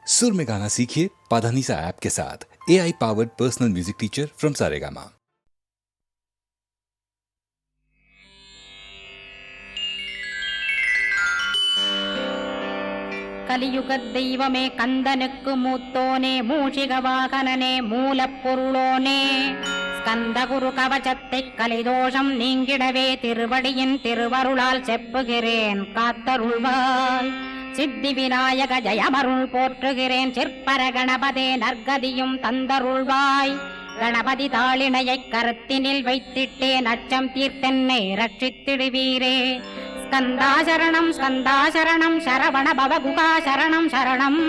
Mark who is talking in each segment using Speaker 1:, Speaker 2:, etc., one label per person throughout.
Speaker 1: सुर में गाना सीखिए पाधानीसा ऐप के साथ। AI powered personal music teacher from Saregama.
Speaker 2: கலியுகத் தெய்வமே கந்தனுக்கு மூத்தோனே மூஷிக வாகனனே மூலப்பொருளோனே ஸ்கந்தகுரு கவசத்தை கலிதோஷம் நீங்கிடவே திருவடியின் திருவருளால் செப்புகிறேன் காத்தருள்வாய். சித்தி விநாயக ஜெயமருள் போற்றுகிறேன் சிற்பர கணபதே நற்கதியும் தந்தருள்வாய். கணபதி தாளினையை கருத்தினில் வைத்திட்டேன் அச்சம் தீர்த்தென்னை ரட்சித்திடுவீரே. ஸ்கந்தாசரணம் ஸ்கந்தாசரணம் சரவண பவகுகாசரணம் சரணம்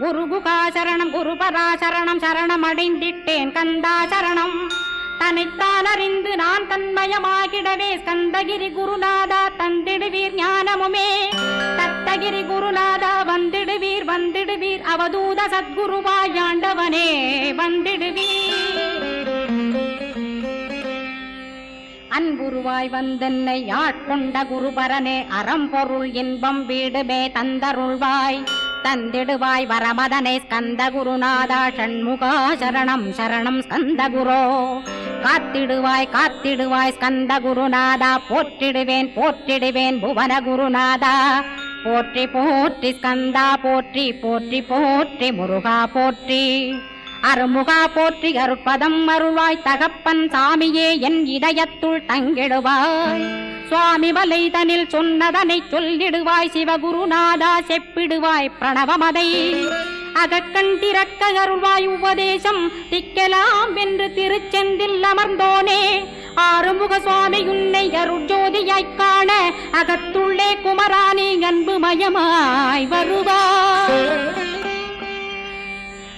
Speaker 2: குருகுகாசரணம் குருபராசரணம் சரணம் அடைந்திட்டேன் கந்தாசரணம். தனித்தான் அறிந்து நான் தன்மயமாகிடவே ஸ்கந்தகிரி குருநாதா தந்திடுவீர் ஞானமுமே. தத்தகிரி குருநாதா வந்திடுவீர் வந்திடுவீர் அவதூத சத்குருவாய் ஆண்டவனே வந்திடுவீர். அன்புருவாய் வந்தென்னை ஆட்கொண்ட குருபரனே அறம்பொருள் இன்பம் வீடுமே தந்தருள்வாய். தந்திடுவாய் வரமதனை ஸ்கந்த குருநாதா ஷண்முகா சரணம் சரணம் ஸ்கந்த குரோ. காத்திடுவாய் காத்திடுவாய் ஸ்கந்த குருநாதா போற்றிடுவேன் போற்றிடுவேன் புவன குருநாதா. போற்றி போற்றி ஸ்கந்தா போற்றி போற்றி போற்றி முருகா போற்றி. அருமுகா போற்றி அருட்பதம் அருள்வாய் தகப்பன் சாமியே என் இதயத்துள் தங்கிடுவாய். சுவாமி வலைதனில் சொன்னதனை சொல்லிடுவாய் சிவகுருநாதா செப்பிடுவாய் பிரணவமதை. அகக்கண்டிறக்க அருள்வாய் உபதேசம் திக்கலாம் என்று திருச்செந்தில் அமர்ந்தோனே. ஆறுமுக சுவாமி உன்னை அருட்ஜோதியாய்க் காண அகத்துள்ளே குமராணி அன்புமயமாய் வருவாய்.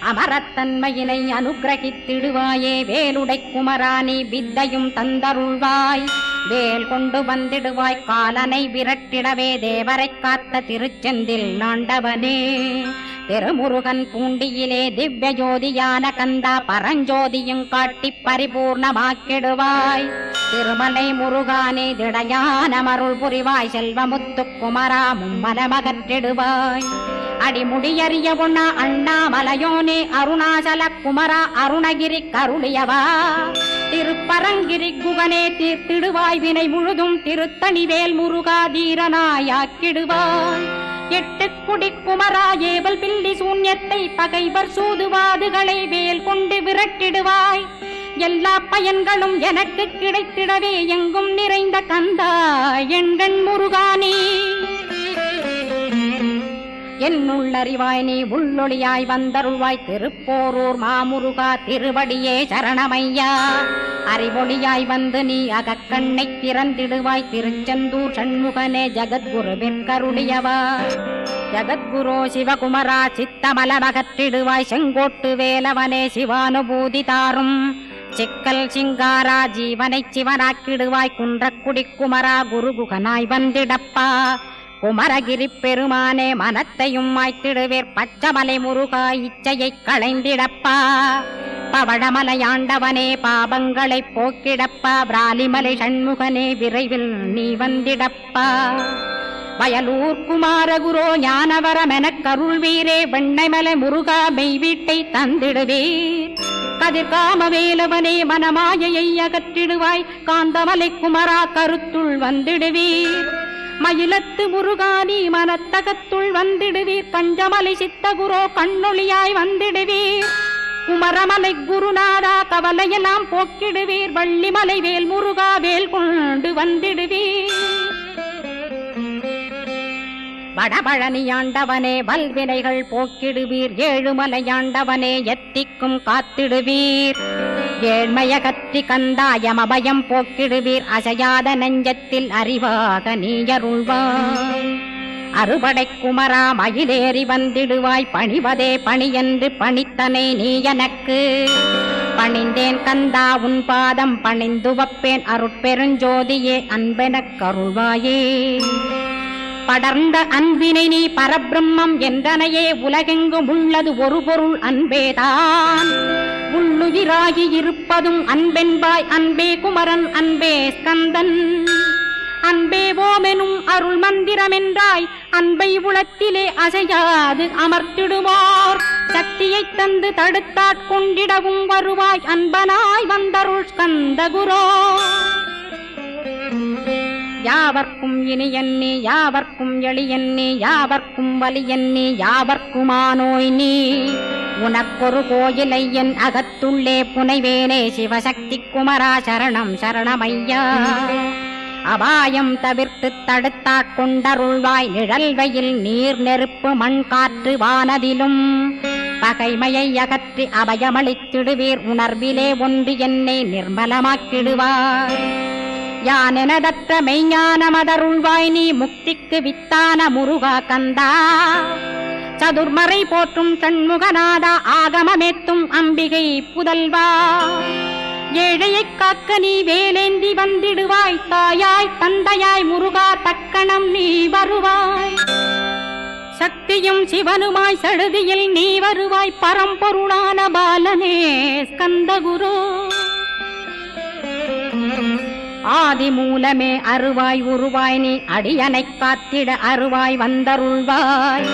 Speaker 2: அமரத்தன்மையினை அனுகிரகித்திடுவாயே வேலுடை குமராணி வித்தையும் தந்தருள்வாய். வேல் கொண்டு வந்திடுவாய் காலனை விரட்டிடவே தேவரை காத்த திருச்செந்தில் ஆண்டவனே. திருமுருகன் பூண்டியிலே திவ்ய ஜோதியான கந்தா பரஞ்சோதியும் காட்டி பரிபூர்ணமாக்கிடுவாய். திருமலை முருகானே திடையான மருள் புரிவாய் செல்வமுத்து குமரா மும்மலமகற்றிடுவாய். அடிமுடியறிய பொண்ணா அண்ணாமலையோனே அருணாசல குமரா அருணகிரி கருளியவா. திருப்பரங்கிரி குகனே தீர்த்திடுவாய் வினை முழுதும் திருத்தணிவேல் முருகா தீரனாயாக்கிடுவாய். எட்டு குடி குமரா ஏவல் பில்லி சூன்யத்தை பகைவர் சூதுவாதுகளை வேல் கொண்டு விரட்டிடுவாய். எல்லா பயன்களும் எனக்கு கிடைத்திடவே எங்கும் நிறைந்த கந்தா எண்கண் முருகானே. என்னுள்ளறிவாய் நீ உள்ளொளியாய் வந்தருள்வாய் திருப்போரூர் மாமுருகா திருவடியே சரணமையா. அறிவொளியாய் வந்து நீ அகக்கண்ணை திறந்திடுவாய் திருச்செந்தூர் சண்முகனே ஜகத்குருவிற்கருளியவா. ஜகத்குரோ சிவகுமரா சித்தமலமகற்றிடுவாய் செங்கோட்டு வேலவனே சிவானுபூதி தாரும். சிக்கல் சிங்காரா ஜீவனை சிவனாக்கிடுவாய் குன்றக்குடி குமரா குருகுகனாய் வந்திடப்பா. குமரகிரி பெருமானே மனத்தையும் மாய்த்திடுவேர் பச்சமலை முருகா இச்சையை களைந்திடப்பா. பவழமலையாண்டவனே பாபங்களை போக்கிடப்பா. பிராலிமலை சண்முகனே விரைவில் நீ வந்திடப்பா. வயலூர் குமாரகுரோ ஞானவரமெனக் கருள்வீரே வெண்ணைமலை முருகா மெய் வீட்டை தந்திடுவீர். கதிர்காம வேலவனே மனமாயையை அகற்றிடுவாய் காந்தமலை குமரா கருத்துள் வந்திடுவீர். மயிலத்து முருகானி மனத்தகத்துள் வந்திடுவீர். கஞ்சமலை சித்தகுரோ கண்ணொளியாய் வந்திடுவீர். குமரமலை குருநாதா கவலையெல்லாம் போக்கிடுவீர். வள்ளிமலை வேல் முருகா வேல் கொண்டு வந்திடுவீர். வடபழனியாண்டவனே வல்வினைகள் போக்கிடுவீர். ஏழுமலையாண்டவனே எத்திக்கும் காத்திடுவீர். ஏழ்மையகற்றி கந்தாயமபயம் போக்கிடுவீர். அசையாத நெஞ்சத்தில் அறிவாக நீயருள்வாய். அறுபடை குமரா மயிலேறி வந்திடுவாய். பணிவதே பணியென்று பணித்தனை நீ எனக்கு. பணிந்தேன் கந்தா உன் பாதம் பணிந்து வப்பேன் அருட்பெருஞ்சோதியே அன்பெனக் கருள்வாயே. படர்ந்த அன்பினை நீ பரபிரம்மம் என்றனையே உலகெங்கும் உள்ளது ஒரு பொருள் அன்பேதான். உள்ளுயிராகி இருப்பதும் அன்பென்பாய் அன்பே குமரன் அன்பே ஸ்கந்தன். அன்பே அன்பேவோமெனும் அருள் மந்திரமென்றாய் அன்பை உளத்திலே அசையாது அமர்த்திடுவார் சக்தியை தந்து தடுத்தாட்கொண்டிடவும் வருவாய் அன்பனாய் வந்தருள் ஸ்கந்தகுரோ யாவர்க்கும் இனியன்னே யாவர்க்கும் எளியன்னே யாவர்க்கும் வலியன்னே யாவர்க்குமானோய் நீ உனக்கொரு கோயிலை என் அகத்துள்ளே புனைவேனே சிவசக்தி குமரா சரணம் சரணமையா அபாயம் தவிர்த்து தடுத்தாட்கொண்டருள்வாய் நிழல்வையில் நீர் நெருப்பு மண் காற்று வானதிலும் பகைமையை அகற்றி அபயமளித்திடுவீர் உணர்விலே ஒன்று என்னை நிர்மலமாக்கிடுவார் யானெனதற்ற மெய்ஞானமதருள்வாய் நீ முக்திக்கு வித்தான முருகா கந்தா சதுர்மறை போற்றும் சண்முகநாதா ஆகமமேத்தும் அம்பிகை புதல்வா ஏழையைக் காக்க நீ வேலேந்தி வந்திடுவாய் தாயாய் தந்தையாய் முருகா தக்கணம் நீ வருவாய் சக்தியும் சிவனுமாய் சடுதியில் நீ வருவாய் பரம்பொருளான பாலனே ஸ்கந்தகுரு ஆதி மூலமே அருவாய் உருவாய் நீ அடியனைக் காத்திட அருவாய் வந்தருள்வாய்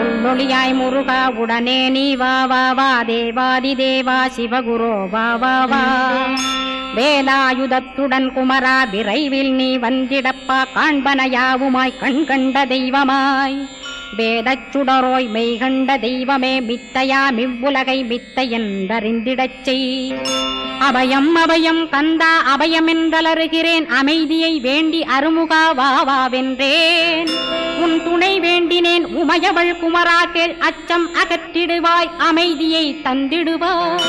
Speaker 2: உள்ளொளியாய் முருகா உடனே நீ வா வா வா தேவாதி தேவா சிவகுரோ வா வா வா வேலாயுதத்துடன் குமரா விரைவில் நீ வந்திடப்பா காண்பனையாவுமாய் கண் கண்ட தெய்வமாய் வேதச் சுடரோய் மெய்கண்ட தெய்வமே மித்தையா மிவ்வுலகை மித்தை என்றறிந்திடச் செய் அபயம் அபயம் கந்தா அபயமென்றலறுகிறேன் அமைதியை வேண்டி அருமுகா வாவென்றேன் உன் துணை வேண்டினேன் உமையவள் குமரா கேள் அச்சம் அகற்றிடுவாய் அமைதியை தந்திடுவாய்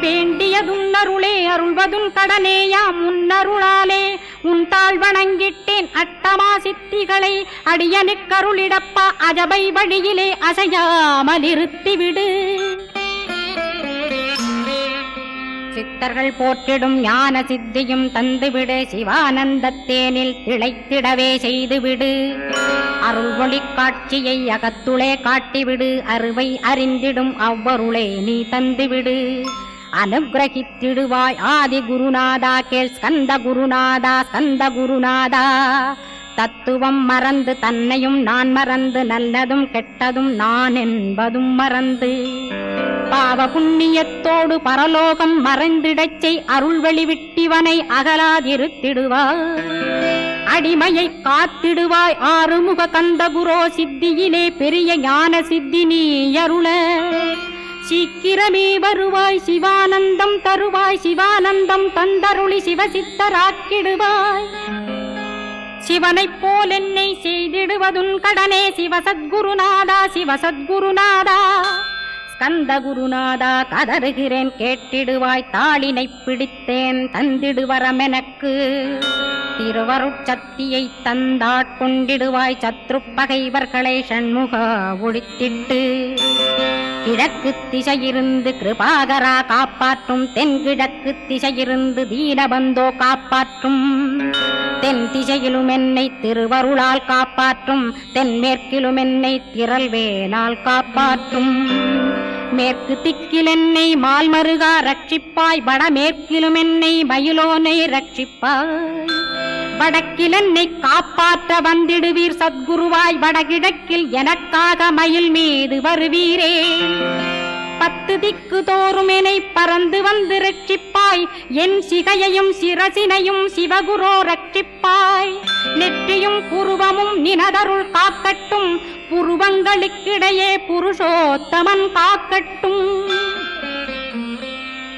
Speaker 2: வேண்டியதுன்னருளே அருள்வதும் கடனேயாம் உன்னருளாலே உன் தாழ் வணங்கிட்டேன் அட்டமா சித்திகளை அடியனுக்கருளிடப்பா அஜபை வழியிலே அசையாமலிருத்திவிடு சித்தர்கள் போற்றிடும் ஞான சித்தியும் தந்துவிடு சிவானந்தத்தேனில் திளைத்திடவே செய்துவிடு அருள் ஒளி காட்சியை அகத்துளே காட்டிவிடு அருவை அறிந்திடும் அவ்வருளே நீ தந்துவிடு அனுகிரகித்திடுவாய் ஆதி குருநாதா கேள் ஸ்கந்த குருநாதா ஸ்கந்த குருநாதா தத்துவம் மறந்து தன்னையும் நான் மறந்து நல்லதும் கெட்டதும் நான் என்பதும் மறந்து பாவ புண்ணியத்தோடு பரலோகம் மறைந்திடச் செய் அருள் வெளிவிட்டிவனை அகலாதிருத்திடுவாய் அடிமையை காத்திடுவாய் ஆறுமுக கந்தகுரோ சித்தியிலே பெரிய ஞான சித்தி நீ அருள சீக்கிரமே வருவாய் சிவானந்தம் தருவாய் சிவானந்தம் தந்தருளி சிவசித்தராக்கிடுவாய் சிவனைப் போல் என்னை செய்திடுவதுன் கடனே சிவசத்குருநாதா சிவசத்குருநாதா ஸ்கந்த குருநாதா கதறுகிறேன் கேட்டிடுவாய் தாளினை பிடித்தேன் தந்திடுவரமெனக்கு திருவருட்சக்தியை தந்தாட்கொண்டிடுவாய் சத்ரு பகைவர்களை ஷண்முகா ஒழித்திட்டு கிழக்கு திசையிருந்து கிருபாகரா காப்பாற்றும் தென்கிழக்கு திசையிருந்து தீனபந்தோ காப்பாற்றும் தென் திசையிலும் என்னை திருவருளால் காப்பாற்றும் தென்மேற்கிலும் என்னை திரள்வேலால் காப்பாற்றும் மேற்கு திக்கில் என்னை மால்மருகா ரட்சிப்பாய் வடமேற்கிலும் என்னை மயிலோனை ரட்சிப்பாய் வடக்கில் என்னை காப்பாற்ற வந்திடுவீர் சத்குருவாய் வடகிழக்கில் எனக்காக மயில் மீது வருவீரே 10 திக்கு தோறும் என்னை பறந்து வந்து ரட்சிப்பாய் என் சிகையையும் சிரசினையும் சிவகுரோ ரட்சிப்பாய் நெற்றியும் புருவமும் நினதருள் காக்கட்டும் புருவங்களுக்கிடையே புருஷோத்தமன் காக்கட்டும்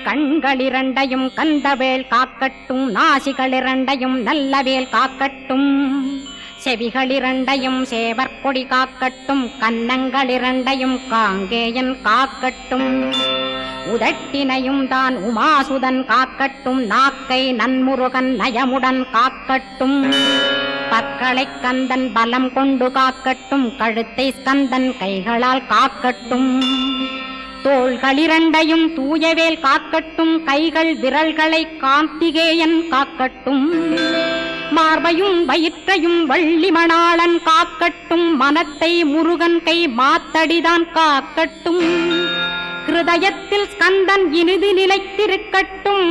Speaker 2: கண்களிரண்டையும் கந்தவேல் காக்கட்டும் நாசிகளிரண்டையும் நல்லவேல் காக்கட்டும் செவிகளிரண்டையும் சேவற்கொடி காக்கட்டும் கன்னங்களிரண்டையும் காங்கேயன் காக்கட்டும் உதட்டினையும் தான் உமாசுதன் காக்கட்டும் நாக்கை நன்முருகன் நயமுடன் காக்கட்டும் பற்களை கந்தன் பலம் கொண்டு காக்கட்டும் கழுத்தை ஸ்கந்தன் கைகளால் காக்கட்டும் தோள்களிரண்டையும் தூயவேல் காக்கட்டும் கைகள் விரல்களை கார்த்திகேயன் காக்கட்டும் மார்பையும் வயிற்றையும் வள்ளிமணாளன் காக்கட்டும் மனத்தை முருகன் கை மாத்தடிதான் காக்கட்டும் கிருதயத்தில் ஸ்கந்தன் இனிது நிலைத்திருக்கட்டும்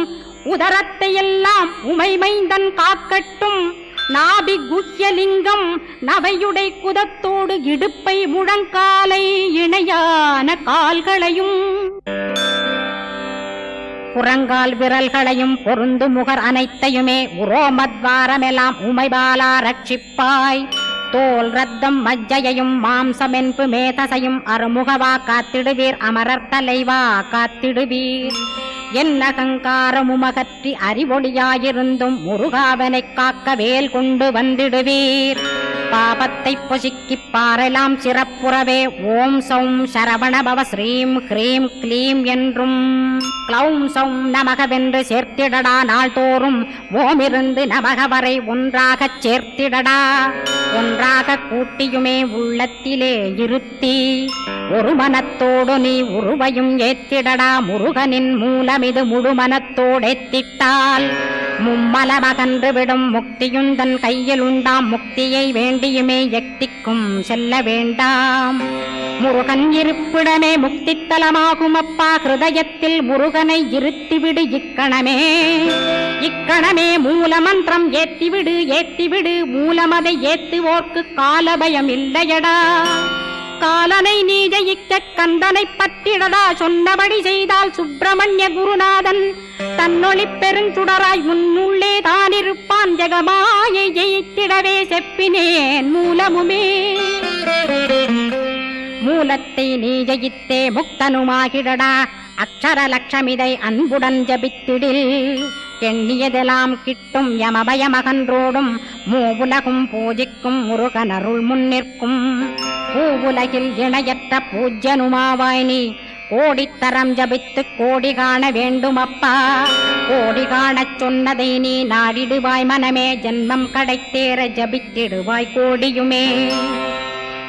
Speaker 2: உதரத்தை எல்லாம் உமைமைந்தன் காக்கட்டும் நாபி குஹ்யலிங்கம் நவையுடை குதத்தோடு இடுப்பை முழங்காலை இணையான கால்களையும் புறங்கால் விரல்களையும் பொருந்து முகர் அனைத்தையுமே உரோமத்வாரமெல்லாம் உமைபாலா ரட்சிப்பாய். தோல் ரத்தம் மஜ்ஜையையும் மாம்சமென்பு மேதசையும் அருமுகவா காத்திடுவீர், அமரர் தலைவா காத்திடுவீர். என்ன அகங்காரமுமகற்றி அறிவொளியாயிருந்தும் முருகாவனைக் காக்க வேல் கொண்டு வந்திடுவீர். பாபத்தை பொசுக்கிப் பாரெலாம் சிறப்புறவே ஓம் சௌம் சரவணபவ ஸ்ரீம் ஹ்ரீம் க்ளீம் என்றும் க்ளௌம் சௌம் நமகவென்று சேர்த்திடடா. நாள்தோறும் ஓமிருந்து நமக வரை ஒன்றாகச் சேர்த்திடடா. ஒன்றாக கூட்டியுமே உள்ளத்திலே இருத்தி ஒரு மனத்தோடு நீ உருவையும் ஏத்திடடா. முருகனின் மூலமிது முழு மனத்தோடேத்திட்டால் மும்மலமகன்று விடும் முக்தியுந்தன் கையில் உண்டாம். முக்தியை வேண்டியுமே எக்திக்கும் செல்ல வேண்டாம். முருகன் இருப்பிடமே முக்தித்தலமாகும் அப்பா. ஹிருதயத்தில் முருகனை இருத்திவிடு இக்கணமே. இக்கணமே மூலமந்திரம் ஏத்திவிடு ஏத்திவிடு. மூலமதை ஏத்துவோர்க்கு காலபயம் இல்லையடா. காலனை நீ ஜெயிக்க கந்தனை பற்றிடடா. சொன்னபடி செய்தால் சுப்பிரமணிய குருநாதன் தன்னொளி பெருஞ்சுடராய் முன்னுள்ளே தானிருப்பான். ஜெகமாயை ஜெயித்திடவே செப்பினேன் மூலமுமே. மூலத்தை நீ ஜெயித்தே முக்தனுமாகிடடா. அக்ஷர லட்சமிதை அன்புடன் ஜபித்திடில் எண்ணியதெல்லாம் கிட்டும். யமபயமகன்றோடும் மூவுலகும் பூஜிக்கும் முருகன் அருள் முன்னிற்கும். பூவுலகில் இணையற்ற பூஜ்யனுமாவாய் நீ. கோடித்தரம் ஜபித்து கோடி காண வேண்டுமப்பா. கோடி காணச் சொன்னதை நீ நாடிடுவாய் மனமே. ஜென்மம் கடைத்தேற ஜபித்திடுவாய் கோடியுமே.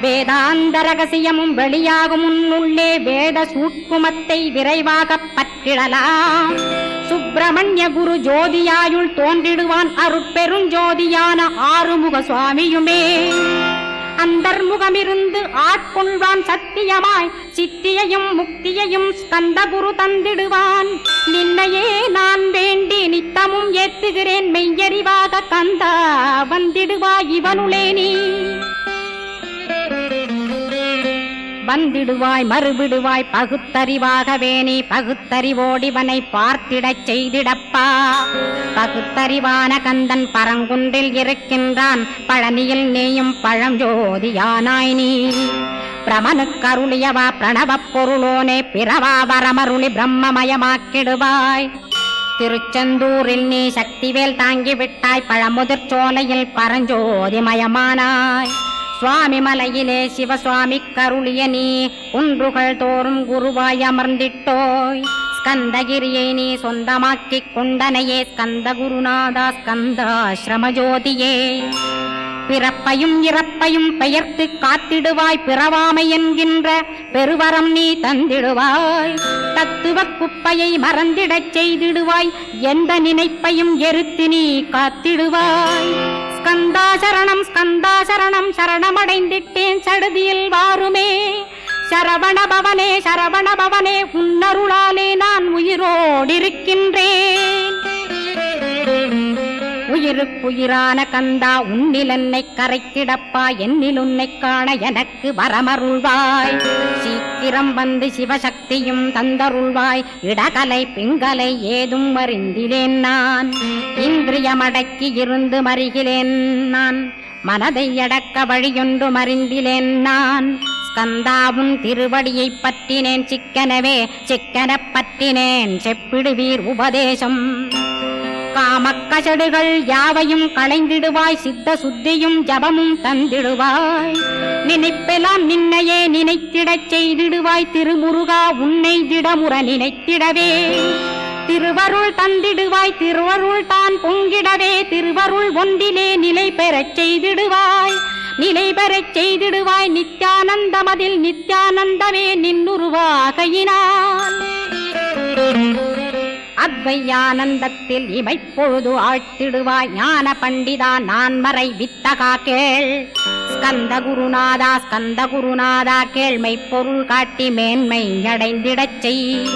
Speaker 2: வேதாந்த ரகசியமும் வெளியாகும் முன்னுள்ளே வேத சூட்குமத்தை விரைவாகப் பற்றிடலாம். சுப்பிரமணிய குரு ஜோதியாயுள் தோன்றிடுவான் அருட்பெருஞ்சோதியான ஆறுமுக சுவாமியுமே. அந்தர்முகமிருந்து ஆட்கொள்வான் சத்தியமாய். சித்தியையும் முக்தியையும் ஸ்கந்த குரு தந்திடுவான். நின்னையே நான் வேண்டி நித்தமும் ஏத்துகிறேன் மெய்யறிவாக கந்தா வந்திடுவாய் இவனுளே நீ. வந்திடுவாய் மறுவிடுவாய் பகுத்தறிவாகவே நீ. பகுத்தறிவோடிவனை பார்த்திடச் செய்திடப்பா. பகுத்தறிவான கந்தன் பரங்குன்றில் இருக்கின்றான். பழனியில் நீயும் பழஞ்சோதியானாய் நீ. பிரமனுக்கருளியவா பிரணவப் பொருளோனே. பிறவா வரமருளி பிரம்மமயமாக்கிடுவாய். திருச்செந்தூரில் நீ சக்திவேல் தாங்கிவிட்டாய். பழமுதிர் சோலையில் பரஞ்சோதிமயமானாய். சுவாமி மலையிலே சிவசுவாமி கருளிய நீ. குன்றுகள் தோறும் குருவாய் அமர்ந்திட்டோய். ஸ்கந்தகிரியை நீ சொந்தமாக்கிக் கொண்டனையே. ஸ்கந்த குருநாதா ஸ்கந்தாஸ்ரமஜோதியே. பிறப்பையும் இறப்பையும் பெயர்த்து காத்திடுவாய். பிறவாமை என்கின்ற பெருவரம் நீ தந்திடுவாய். தத்துவ குப்பையை மறந்திடச் செய்திடுவாய். எந்த நினைப்பையும் எரித்து நீ காத்திடுவாய். ஸ்கந்தா சரணம் ஸ்கந்தா சரணம் சரணமடைந்திட்டேன் சடுதியில் வாருமே. சரவணபவனே சரவணபவனே உன்னருளாலே நான் உயிரோடிருக்கின்றேன். உயிருக்குயிரான கந்தா உன்னில் என்னை கரைத்திடப்பா. என்னில் உன்னை காண எனக்கு வரமருள்வாய். சீக்கிரம் வந்து சிவசக்தியும் தந்தருள்வாய். இடகலை பிங்கலை ஏதும் அறிந்திலேன் நான். இந்திரியமடக்கி இருந்து மறிகிலேன் நான். மனதை அடக்க வழியொன்று மறிந்திலேன் நான். ஸ்கந்தாவும் திருவடியை பற்றினேன் சிக்கனவே. சிக்கனப் பற்றினேன் செப்பிடுவீர் உபதேசம். காமக்கசடுகள் யாவையும் களைந்திடுவாய். சித்த சுத்தியும் ஜபமும் தந்திடுவாய். நினைப்பெல்லாம் நின்னையே நினைத்திடச் செய்திடுவாய். திருமுருகா உன்னை திடமுற நினைத்திடவே திருவருள் தந்திடுவாய். திருவருள் தான் பொங்கிடவே திருவருள் ஒன்றிலே நிலை பெறச் செய்திடுவாய். நிலை பெறச் செய்திடுவாய். நித்யானந்தமதில் நித்யானந்தமே நின்னுருவாகையினான். அத்வையானந்தத்தில் இமைப்பொழுது ஆழ்த்திடுவாய். ஞான பண்டிதா நான்மறை வித்தகா கேள். ஸ்கந்த குருநாதா கேள்மை பொருள் காட்டி மேன்மை அடைந்திடச் செய்.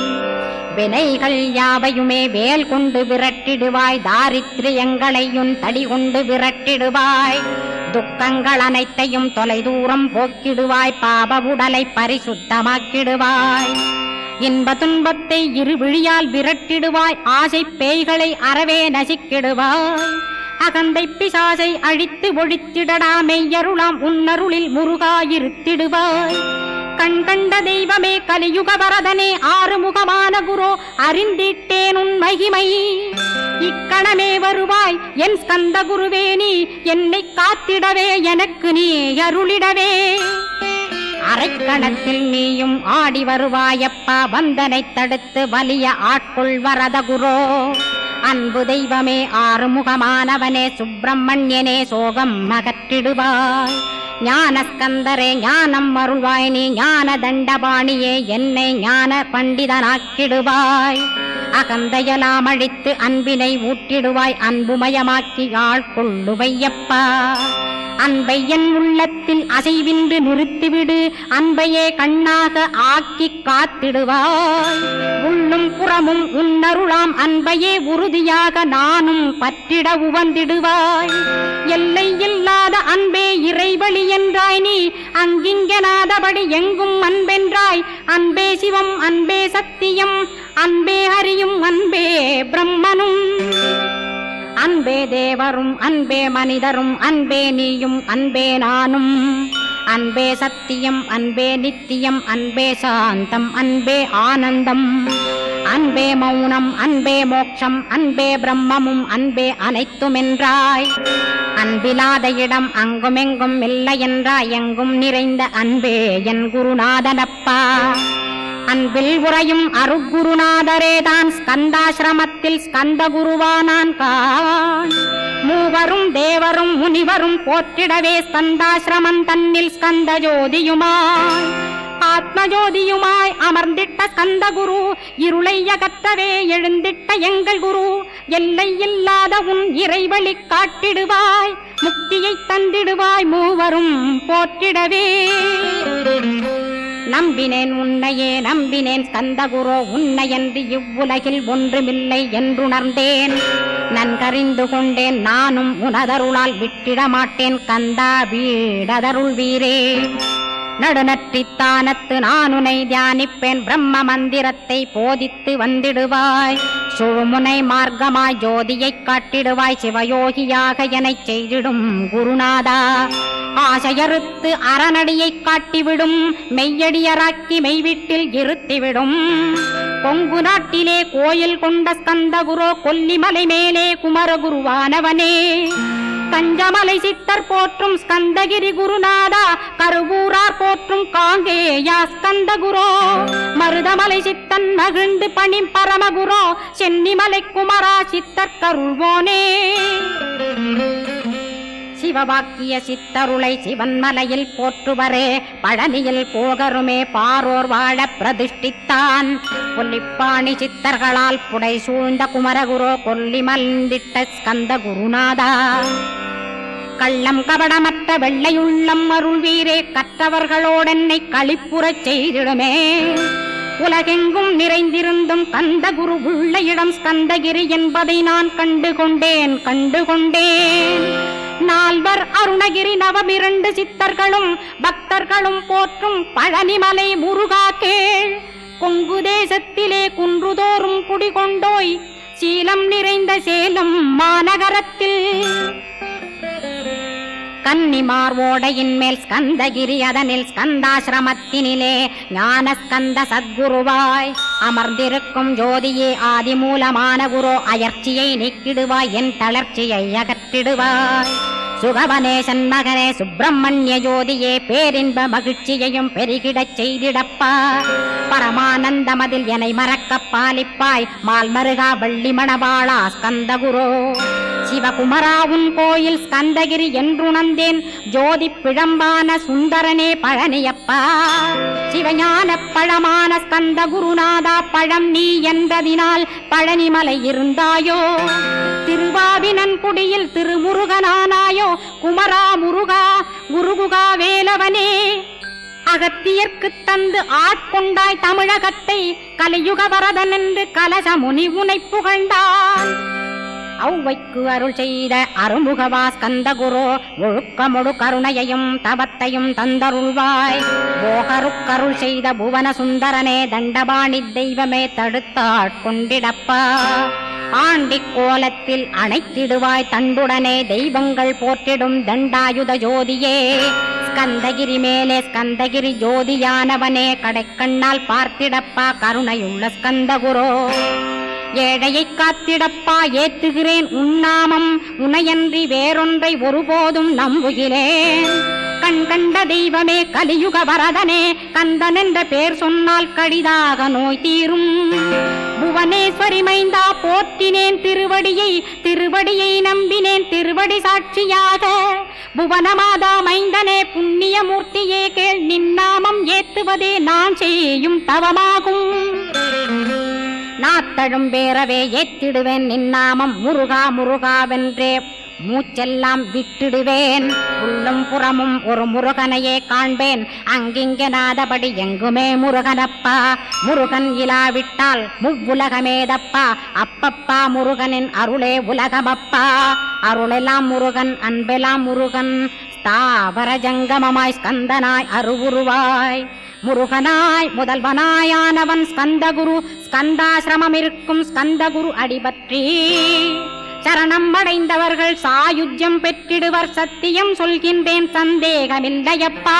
Speaker 2: வினைகள் யாவையுமே வேல் கொண்டு விரட்டிடுவாய், தாரித்ரியங்களையும் தடி கொண்டு விரட்டிடுவாய், துக்கங்கள் அனைத்தையும் தொலை தூரம் போக்கிடுவாய், பாப உடலை பரிசுத்தமாக்கிடுவாய், இன்ப துன்பத்தை இரு விழியால் விரட்டிடுவாய், ஆசை பேய்களை அறவே நசிக்கிடுவாய், அகந்தை பிசாசை அழித்து ஒழித்திடடா மெய்யருளாம் உன்னருளில் முருகாயிருத்திடுவாய், கண் கண்ட தெய்வமே கலியுக வரதனே ஆறுமுகமான குரு அறிந்திட்டேன் உன் மகிமை, இக்கணமே வருவாய் என் ஸ்கந்த குருவே, நீ என்னை காத்திடவே எனக்கு நீ அருளிடவே, அரைக்கணத்தில் நீயும் ஆடி வருவாயப்பா, வந்தனை தடுத்து வலிய ஆட்கொள் வரத குரோ, அன்பு தெய்வமே ஆறுமுகமானவனே சுப்பிரமணியனே சோகம் அகற்றிடுவாய், ஞானஸ்கந்தரே ஞானம் அருள்வாய், நீ ஞான தண்டபாணியே என்னை ஞான பண்டிதனாக்கிடுவாய், அகந்தையலாம் அழித்து அன்பினை ஊட்டிடுவாய், அன்புமயமாக்கி ஆட்கொள்ளுவையப்பா, அன்பை என் உள்ளத்தில் அசைவின்றி நிறுத்திவிடு, அன்பையே கண்ணாக ஆக்கி காத்திடுவாய், உள்ளும் புறமும் உன்னருளாம் அன்பையே உறுதியாக நானும் பற்றிட உவந்திடுவாய், எல்லை இல்லாத அன்பே இறைவழி என்றாய், நீ அங்கிங்கனாதபடி எங்கும் அன்பென்றாய், அன்பே சிவம் அன்பே சத்தியம் அன்பே ஹரியும் அன்பே பிரம்மனும், அன்பே தேவரும் அன்பே மனிதரும் அன்பே நீயும் அன்பே நானும், அன்பே சத்தியம் அன்பே நித்தியம் அன்பே சாந்தம் அன்பே ஆனந்தம், அன்பே மௌனம் அன்பே மோட்சம் அன்பே பிரம்மமும் அன்பே அனைத்துமென்றாய், அன்பிலாத இடம் அங்குமெங்கும் இல்லை என்றாய், எங்கும் நிறைந்த அன்பே என் குருநாதனப்பா, அன்பில் உறையும் அருக்குருநாதரேதான் ஸ்கந்தாசிரமத்தில் ஸ்கந்த குருவானான் கான், மூவரும் தேவரும் முனிவரும் போற்றிடவே ஸ்கந்தாசிரமம் தன்னில் ஸ்கந்த ஜோதியுமாய் ஆத்மஜோதியுமாய் அமர்ந்திட்ட ஸ்கந்த குரு, இருளை அகற்றவே எழுந்திட்ட எங்கள் குரு, எல்லை இல்லாத உன் இறைவழி காட்டிடுவாய், முக்தியை தந்திடுவாய் மூவரும் போற்றிடவே, நம்பினேன் உன்னையே நம்பினேன் ஸ்கந்தகுரோ, உன்னையன்றி இவ்வுலகில் ஒன்றுமில்லை என்றுணர்ந்தேன், நன்கறிந்து கொண்டேன் நானும் உனதருளால் விட்டிட மாட்டேன், கந்தா வீடதருள் வீரே, நடுநற்றித்தானத்து நான் உனை தியானிப்பேன், பிரம்ம மந்திரத்தை போதித்து வந்திடுவாய், சுழுமுனை மார்க்கமாய் ஜோதியை காட்டிடுவாய், சிவயோகியாக எனச் செய்திடும் குருநாதா, ஆசையறுத்து அறநடியை காட்டிவிடும், மெய்யடியராக்கி மெய்வீட்டில் இருத்திவிடும், கொங்கு நாட்டிலே கோயில் கொண்ட ஸ்கந்தகுரோ, கொல்லிமலை மேலே குமரகுருவானவனே, கஞ்சமலை சித்தர் போற்றும் ஸ்கந்தகிரி குருநாதா, கருவூரார் போற்றும் காங்கேயா ஸ்கந்தகுரோ, மருதமலை சித்தன் மகிழ்ந்து பணி பரமகுரோ, சென்னிமலை குமரா சித்தர் கருள்வோனே, சிவவாக்கிய சித்தருளை சிவன்மலையில் போற்றுவரே, பழனியில் போகருமே பாரோர் வாழ பிரதிஷ்டித்தான், கொல்லிப்பாணி சித்தர்களால் புடை சூழ்ந்த குமரகுரோ, கொல்லி மல்ந்திட்ட ஸ்கந்த குருநாதா, கள்ளம் கபடமற்ற வெள்ளையுள்ளம் அருள் வீரே, கற்றவர்களோடென்னை களிப்புறச் செய்திடுமே, உலகெங்கும் நிறைந்திருந்தும் கந்த குரு உள்ள இடம் ஸ்கந்தகிரி என்பதை நான் கண்டுகொண்டேன், நால்வர் அருணகிரி நவமிரண்டு சித்தர்களும் பக்தர்களும் போற்றும் பழனிமலை முருகா கேள், கொங்கு தேசத்திலே குன்றுதோறும் குடிகொண்டோய், சீலம் நிறைந்த சேலம் மாநகரத்தில், கன்னிமார் ஓடையின் மேல் ஸ்கந்தகிரி அதனில் ஸ்கந்தாசிரமத்தினிலே, ஞான ஸ்கந்த சத்குருவாய் அமர்ந்திருக்கும் ஜோதியே ஆதிமூலமான குரு, அயர்ச்சியை நீக்கிடுவாய் என் தளர்ச்சியை அகற்றிடுவாய், சுகவனேசன் மகனே சுப்பிரமணிய ஜோதியே பேரின்ப மகிழ்ச்சியையும் பெருகிடச் செய்திடப்பா, பரமானந்தமதில் என்னை மறக்க பாலிப்பாய், மால்மருகா வள்ளி மணவாளா ஸ்கந்தகுரோ, சிவகுமரா உன் கோயில் ஸ்கந்தகிரி என்றுணர்ந்தேன், ஜோதி பிழம்பான சுந்தரனே பழனியப்பா, சிவஞான பழமான ஸ்கந்த குருநாதா, பழம் நீ என்றதினால் பழனிமலை இருந்தாயோ, திருவாவினன் குடியில் திருமுருகனானாயோ, குமரா முருகா முருகுகா வேலவனே, அகத்தியர்க்கு தந்து ஆட்கொண்டாய் தமிழகத்தை, கலியுக வரதன் என்று கலச முனி உனை புகழ்ந்தான். ஔவைக்கு அருள் செய்த அருமுகவா ஸ்கந்தகுரு ஒழுக்கமொடு கருணையையும் தவத்தையும் தந்தருள்வாய். போகருக்கருள் செய்த புவன சுந்தரனே தண்டபாணி தெய்வமே தடுத்தாட்கொண்டிடப்பா. ஆண்டி கோலத்தில் அணைத்திடுவாய் தண்டுடனே தெய்வங்கள் போற்றிடும் தண்டாயுத ஜோதியே. ஸ்கந்தகிரி மேலே ஸ்கந்தகிரி ஜோதியானவனே கடைக்கண்ணால் பார்த்திடப்பா கருணையுள்ள ஸ்கந்தகுரு. ஏழையை காத்திடப்பா ஏத்துகிறேன் உன்னாமம் உனையன்றி வேறொன்றை ஒருபோதும் நம்புகிறேன். கண் கண்ட தெய்வமே கலியுக வரதனே கந்தன் என்ற பேர் சொன்னால் கடிதாக நோய் தீரும். புவனேஸ்வரி மைந்தா போற்றினேன் திருவடியை நம்பினேன் திருவடி சாட்சியாக. புவனமாதா மைந்தனே புண்ணியமூர்த்தியே கேள் நின்னாமம் ஏத்துவதே நான் செய்யும் தவமாகும். நாத்தழும் பேரவே ஏத்திடுவேன் நின்னாமம் முருகா முருகாவென்றே மூச்செல்லாம் விட்டிடுவேன். உள்ளும் புறமும் ஒரு முருகனையே காண்பேன் அங்கிங்கனாதபடி எங்குமே முருகனப்பா. முருகன் இலாவிட்டால் முவ்வுலகமேதப்பா. அப்பப்பா முருகனின் அருளே உலகமப்பா. அருளெல்லாம் முருகன் அன்பெல்லாம் முருகன் ஸ்தாவர ஜங்கமமாய் ஸ்கந்தனாய் அருவுருவாய். முருகனாய் முதல்வனாயானவன் ஸ்கந்தகுரு. ஸ்கந்தாசிரமம் இருக்கும் ஸ்கந்தகுரு அடிபற்றி சரணம் அடைந்தவர்கள் சாயுஜ்யம் பெற்றிடுவர். சத்தியம் சொல்கின்றேன் சந்தேகமில்லையப்பா.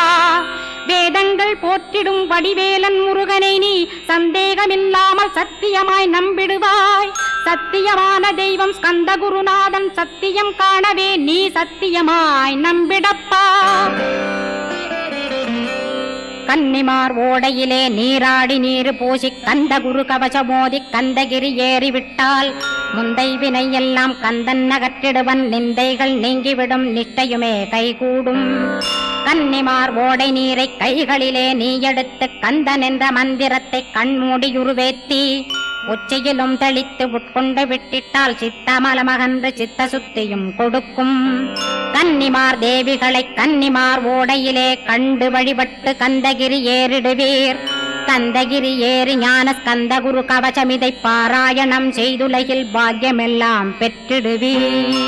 Speaker 2: வேதங்கள் போற்றிடும் வடிவேலன் முருகனை நீ சந்தேகமில்லாமல் சத்தியமாய் நம்பிடுவாய். சத்தியமான தெய்வம் ஸ்கந்தகுருநாதன் சத்தியம் காணவே நீ சத்தியமாய் நம்பிடப்பா. கன்னிமார் ஓடையிலே நீராடி நீரு பூசி கந்தகுரு கவசமோதி கந்தகிரி ஏறிவிட்டால் முந்தை வினை எல்லாம் கந்தன் நகற்றிடுவன். நிந்தைகள் நீங்கிவிடும் நிஷ்டையுமே கைகூடும். கன்னிமார் ஓடை நீரை கைகளிலே நீ எடுத்து கந்தன் என்ற மந்திரத்தை கண்மூடியுருவேத்தி உச்சியிலும் தெளித்து உட்கொண்டு விட்டிட்டால் சித்தமலமகன்று சித்த சுத்தியும் கொடுக்கும். கன்னிமார் தேவிகளை கன்னிமார் ஓடையிலே கண்டு வழிபட்டு கந்தகிரி ஏறிடுவீர். கந்தகிரி ஏறி ஞான ஸ்கந்தகுரு கவசமிதை பாராயணம் செய்துலகில் பாக்கியமெல்லாம் பெற்றிடுவீர்.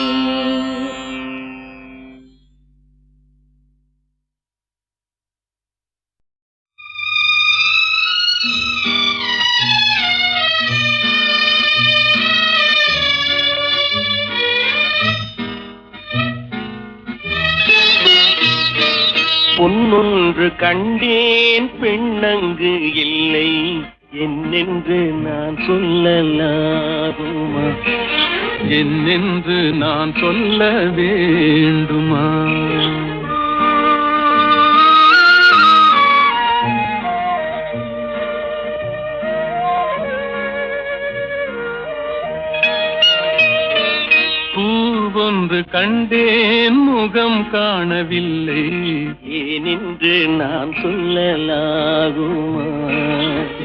Speaker 3: பொன்னொன்று கண்டேன் பெண்ணங்கு இல்லை என்னென்று நான் சொல்லலாகுமா?
Speaker 4: என்னென்று நான் சொல்ல வேண்டுமா? பூவொன்று கண்டேன் முகம் காணவில்லை
Speaker 3: ஏனென்று நான் சொல்லலாகுமா?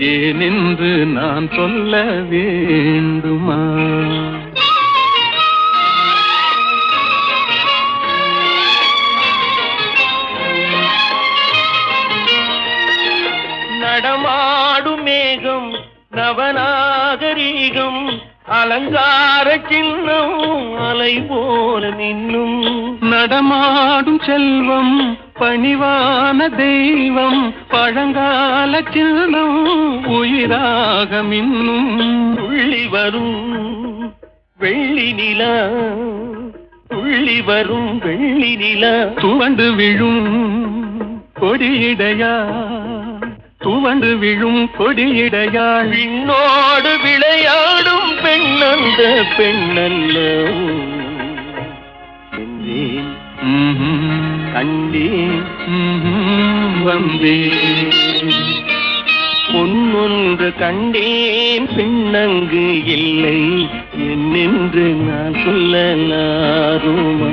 Speaker 4: ஏனென்று நான் சொல்ல வேண்டுமா?
Speaker 3: நடமாடும் மேகம் நவநாகரீகம் அலங்கார சின்னம் அலை போல நின்னும்.
Speaker 4: நடமாடும் செல்வம் பணிவான தெய்வம் பழங்கால சின்னம் உயிராக மின்னும்.
Speaker 3: துள்ளி வரும் வெள்ளி நிலா துள்ளி வரும் வெள்ளி நிலா
Speaker 4: துவண்டு விழும் கொடியிடையா துவண்டு விழும் கொடியிடையாள்.
Speaker 3: விண்ணோடு விளையாடும் பெண்ணந்த பெண்ணல்ல என்றேன் கண்டேன்
Speaker 4: வந்தேன்.
Speaker 3: பொன்னொன்று கண்டேன் பெண்ணங்கு இல்லை என்னென்று நான் சொல்லலாகுமா?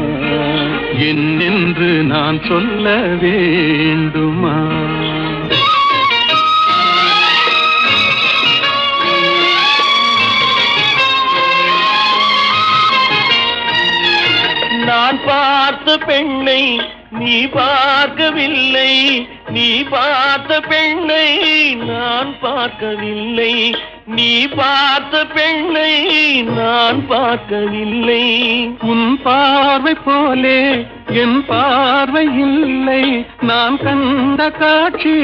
Speaker 4: என்னென்று நான் சொல்ல வேண்டுமா?
Speaker 3: நான் பார்த்த பெண்ணை நீ நீ பார்க்கவில்லை, நீ பார்த்த பெண்ணை நான் பார்க்கவில்லை, நீ பார்த்த பெண்ணை நான் பார்க்கவில்லை.
Speaker 4: உன் பார்வை போலே என் பார்வை இல்லை, நான் கண்ட காட்சி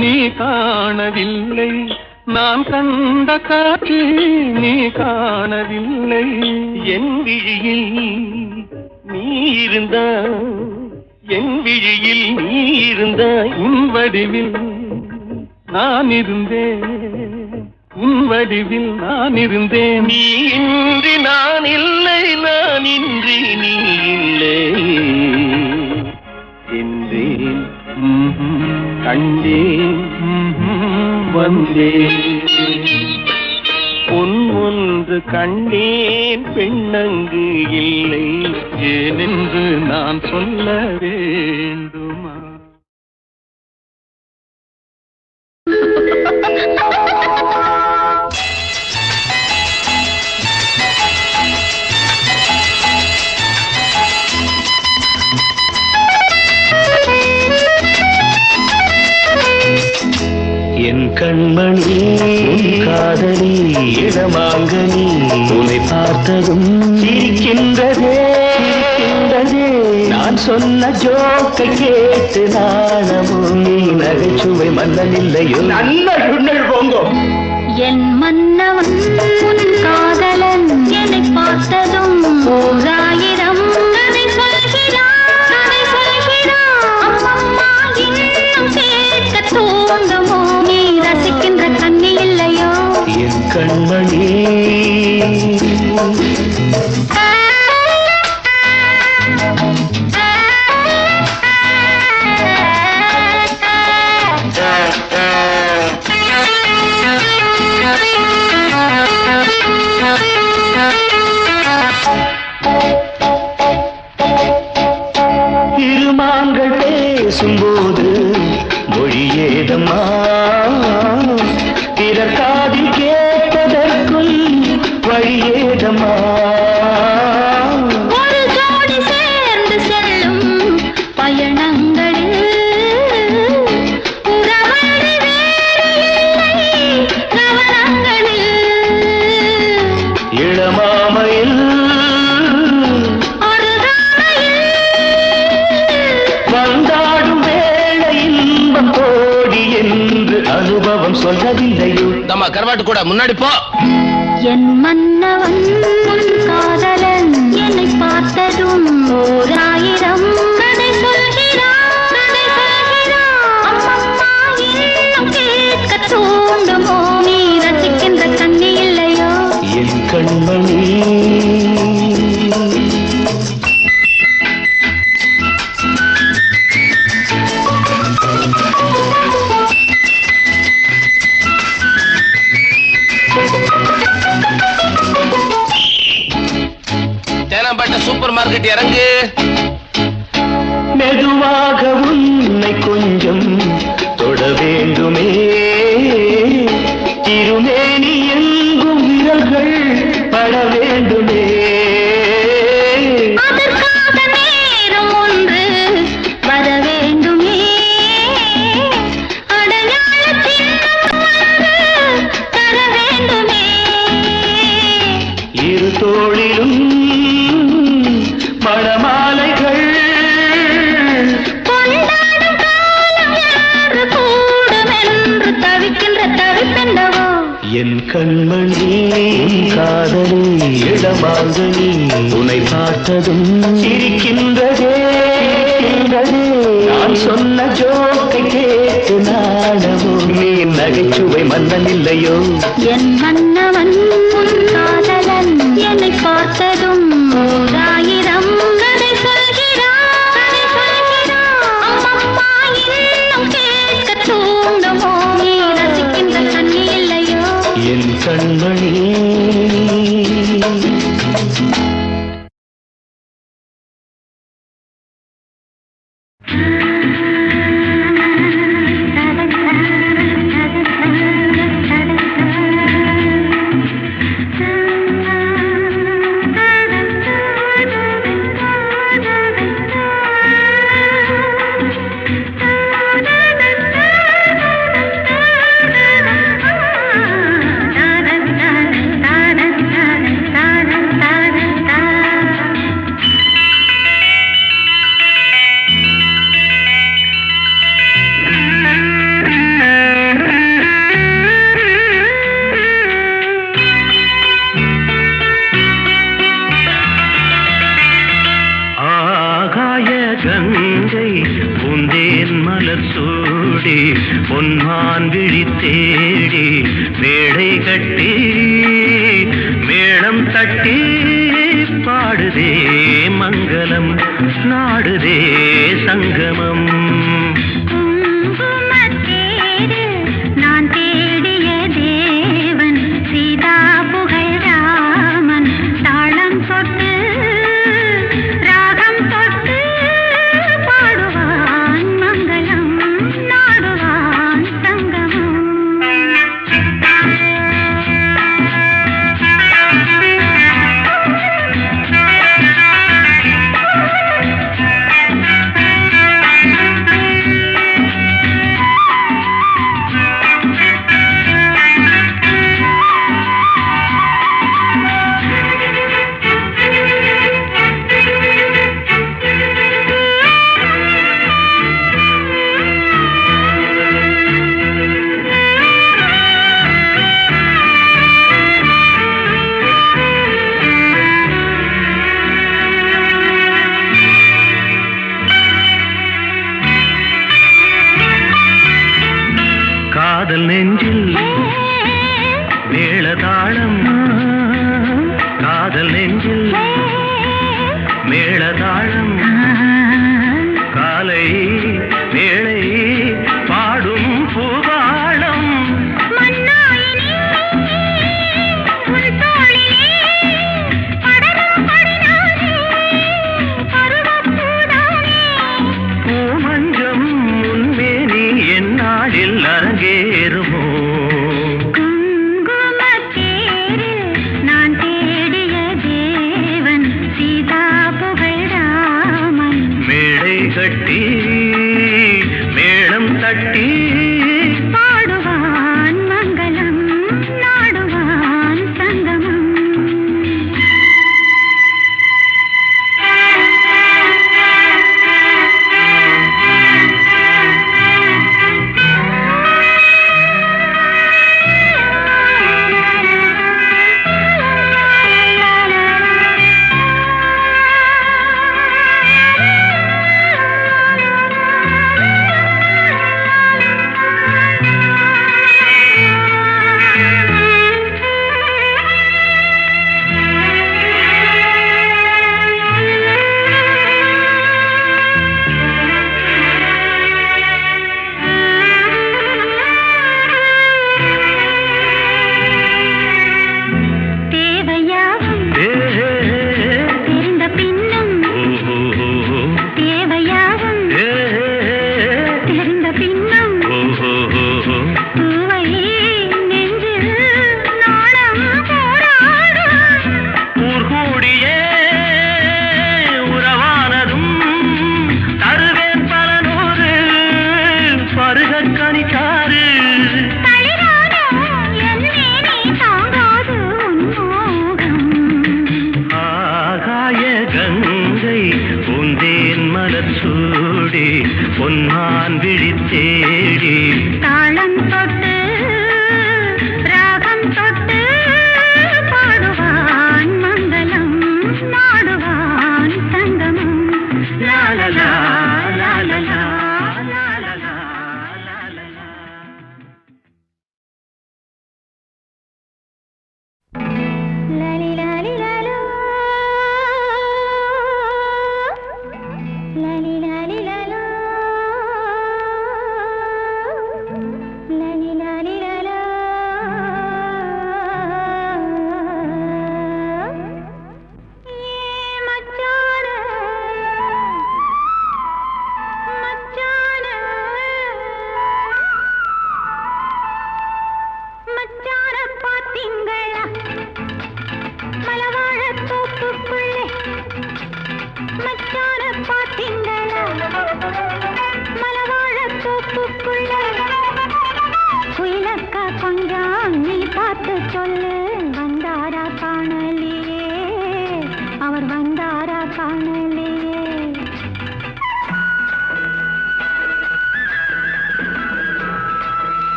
Speaker 4: நீ காணவில்லை, நான் கண்ட காட்சி நீ காணவில்லை.
Speaker 3: என் விழியில் நீ இருந்தாய், என் விழியில் நீ இருந்தாய்,
Speaker 4: உன் வடிவில் நான் இருந்தேன், உன் வடிவில் நான் இருந்தேன்.
Speaker 3: நீ இன்றி நான் இல்லை, நான் இன்றி நீ இல்லை என்றேன், கண்டேன், வந்தேன். பொன் ஒன்று கண்டேன், பெண்ணங்கு இல்லை,
Speaker 4: ஏனென்று நான் சொல்ல வேண்டுமா?
Speaker 3: என் கண்மணி உன் காதலி இடமாங்கனி உன்னை பார்த்ததும் சிரிக்கின்றதே, சிரிக்கின்றதே. நான் சொன்ன ஜோக்கை கேட்டு நாணமும் நீ நகைச்சுவை மன்னன் இல்லையோ? நல்ல போங்கோ.
Speaker 2: என் மன்னவன் உன் காதலன் என்னை பார்த்ததும் ஓராயிரம் கதை சொல்கிறான், கதை சொல்கிறான். அம்மம்மா இன்னும் கேட்க தூங்கமோ, நீ ரசிக்கின்ற கண்ணி இல்லையோ?
Speaker 3: என் கண்மணி திருமாங்கள் பேசும்போது மொழியேதம்மா, பிறர் காதில் கேட்பதற்குள் வழியேதம்மா.
Speaker 2: ஒரு ஜோடி சேர்ந்து செல்லும் பயணங்களில் உறவழி வேறு இல்லை கவனங்களில்.
Speaker 3: இளமாமையில் வந்தாடும் வேளை இன்பம் கோடி என்று அனுபவம் சொல்லவில்லையோ?
Speaker 5: தம்மா கருவாட்டு கூட முன்னாடி போ.
Speaker 2: என் மன்னவன் உன் காதலன் என்னை பார்த்ததும் ஓராயிரம் கதை சொல்கிறான், கதை சொல்கிறான். அம்மம்மா இன்னும் கேட்க தூண்டுமோ, நீ ரசிக்கின்ற கண்ணி இல்லையோ?
Speaker 3: என் கண்மணி
Speaker 5: தேனாம்பேட்டை சூப்பர் மார்க்கெட் இறங்கு.
Speaker 3: மெதுவாக உன்னை கொஞ்சம் தொட வேண்டுமே, திருமேனி எங்கும் விரல்கள் பட வேண்டுமே.
Speaker 2: அதற்காக நேரம் ஒன்று வர வேண்டுமே, அடையாள சின்னம் ஒன்று தர வேண்டுமே.
Speaker 3: இரு தோளிலும் மணமாலைகள்
Speaker 2: கொண்டாடும் காலம் என்று கூடுமென்று தவிக்கின்ற தவிப்பென்னவோ?
Speaker 3: என் கண்மணி காதலி இடமாங்கனி உன்னை பார்த்ததும் சிரிக்கின்றதே, சிரிக்கின்றதே. நான் சொன்ன ஜோக்கை கேட்டு நாணமும் நீ நகைச்சுவை மன்னன் இல்லையோ?
Speaker 2: என் மன்னவன் உன் காதலன் என்னை பார்த்ததும் ஓராயிரம் கதை சொல்கிறான், கதை சொல்கிறான். அம்மம்மா இன்னும் கேட்க தூண்டுமோ, நீ ரசிக்கின்ற கண்ணி இல்லையோ?
Speaker 3: என் கண்மணி தேடி மேடை கட்டி மேளம் தட்டி பாடுதே மங்களம் நாடுதே சங்கமம்.
Speaker 6: நான் தேடிய தேவன் சீதா புகழ் ராமன் தாளம் தொட்டு ராகம் தொட்டு பாடுவான் மங்களம் நாடுவான் சங்கமம்.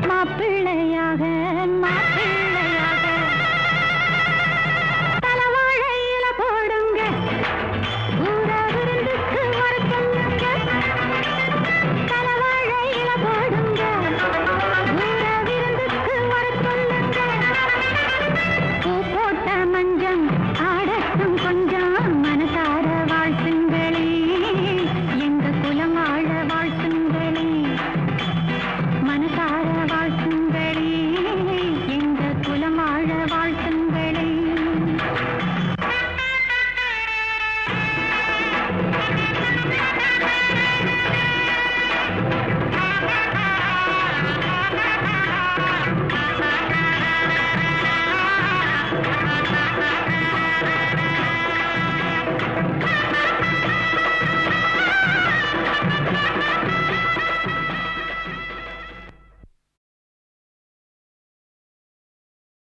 Speaker 6: மாப்பிள்ளையாக